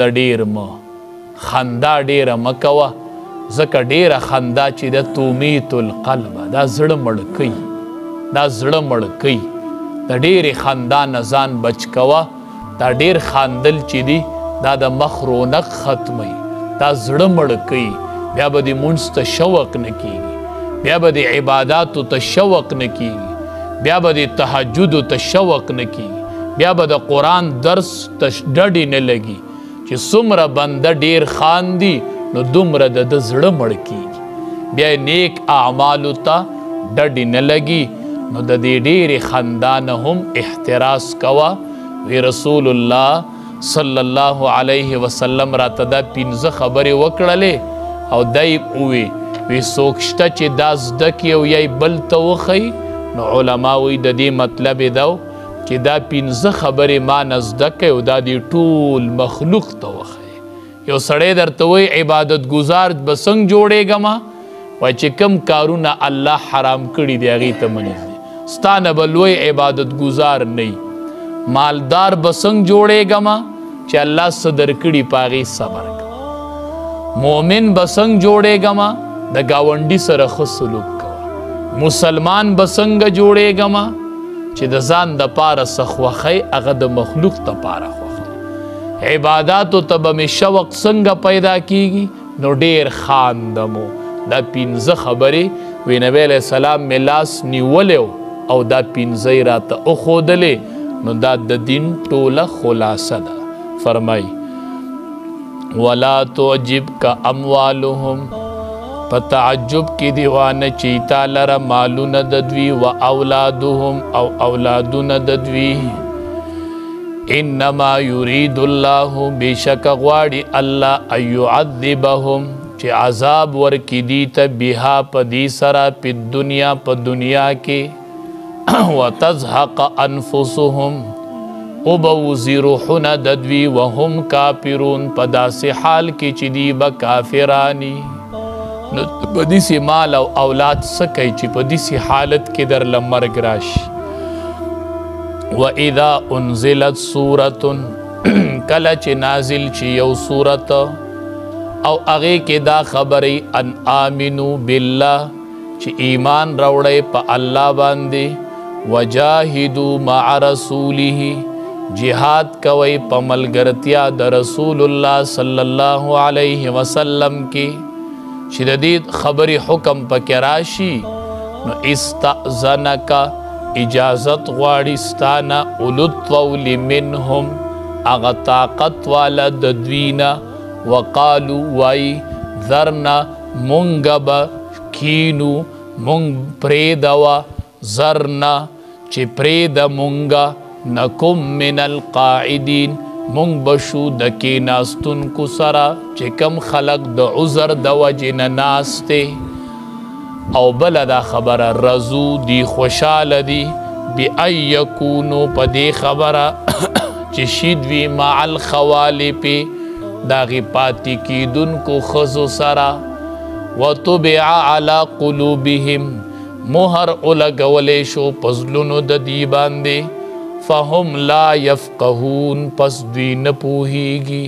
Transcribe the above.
د ډیر مو خندا ډیره مکوه ځکه ډیره خندا چې د تومیت القلب دا زړه مړ کوي دا زړه مړ کوي د ډیرې خندا نه ځان بچ کوه دا ډیر خاندل چې دي دا د مخ رونق ختموي دا زړه مړ کوي بیا به د مونځ ته شوق نه کیږي بیا به د عباداتو ته شوق نه کیږي بیا به د تهجدو ته شوق نه کیږي بیا به د قرآن درس ته ډډې نه لګي چې څومره بنده ډیر خاندي نو دومره د ده زړه مړ کیږي بیا نیک اعمالو ته ډډې نه لګي نو د دې ډیرې خندا نه هم احتراز کوه وی رسول الله صلی الله علیه وسلم راته دا 15 خبرې وکړلې او دی وی څوک شته چې دا زده کړي او یا بل ته وښیي نو علما وی د دې مطلب دا چې دا 15 خبرې ما نه زده کړي او دا دې ټول مخلوق ته وښیي یو سړی درته وی عبادت ګزار به څنګه جوړېږم وایي چې کوم کارونه الله حرام کړي دي هغې ته منځ ستا نه به لوی عبادت ګزار نه مالدار به څنګه جوړېږم چې الله څه درکړي په هغې صبر کوه مؤمن به څنګه جوړېږم د ګاونډي سره ښه سلوک کوه مسلمان به څنګه جوړېږم چې د ځان دپاره څه خوښئ هغه د مخلوق دپاره خوښئ عباداتو ته به مې شوق څنګه پیدا کیږي نو ډېر خاندمو دا 15 خبرې وی نبی علیه السلام مې لاس نیولی او دا 15 راته وښودلې نو دا د دین ټوله خلاصه ده فرمای ولا تعجبک اموالهم په تعجب کې دیوانه چې تا لره مالونه د دوی و اولادهم او اولادونه د دوی انما یرید الله بشک غواړي الله ان یعذبهم چې عذاب ورکړي دي ته بها په دې سره په دنیا کې وتزهق انفسهم او بوزي روحونه د دوی وهم کافرون په داسې حال کې چې دی به کافرانی نو په داسې مال او اولاد څه کوي چې په داسې حالت کې درله مرګ راشي واذا انزلت سورة کله چې نازل چې یو سورت او هغې کې دا خبرې ان آمنو بالله چې ایمان راوړی په الله باندې وجاهدو مع رسوله جهاد کوي په ملګرتیا د رسول الله صلی الله علیه وسلم کې چې د دې خبرې حکم پکې راشي نو استأذنک اجازت غواړي ستانه اولو الطول منهم هغه طاقت والا د دوی نه وقالو وای ذرنا مونږ به کینو مونږ پرېږدوه ذرنا چې پرېږده مونږه نکم من القاعدین مونږ به شو د کېناستونکو سره چې کم خلق د عذر د وجې نه ناست دی او بله دا خبره رضو دی خوشحاله دي بان یکونو په دې خبره چې شید وي مع الخوالف داغی پاتی کیدونکو خزو سرا وطبع علی قلوبهم مہر اولگولے شو پزلونو د دی باندے فهم لا یفقهون پس دوی نپوہیگی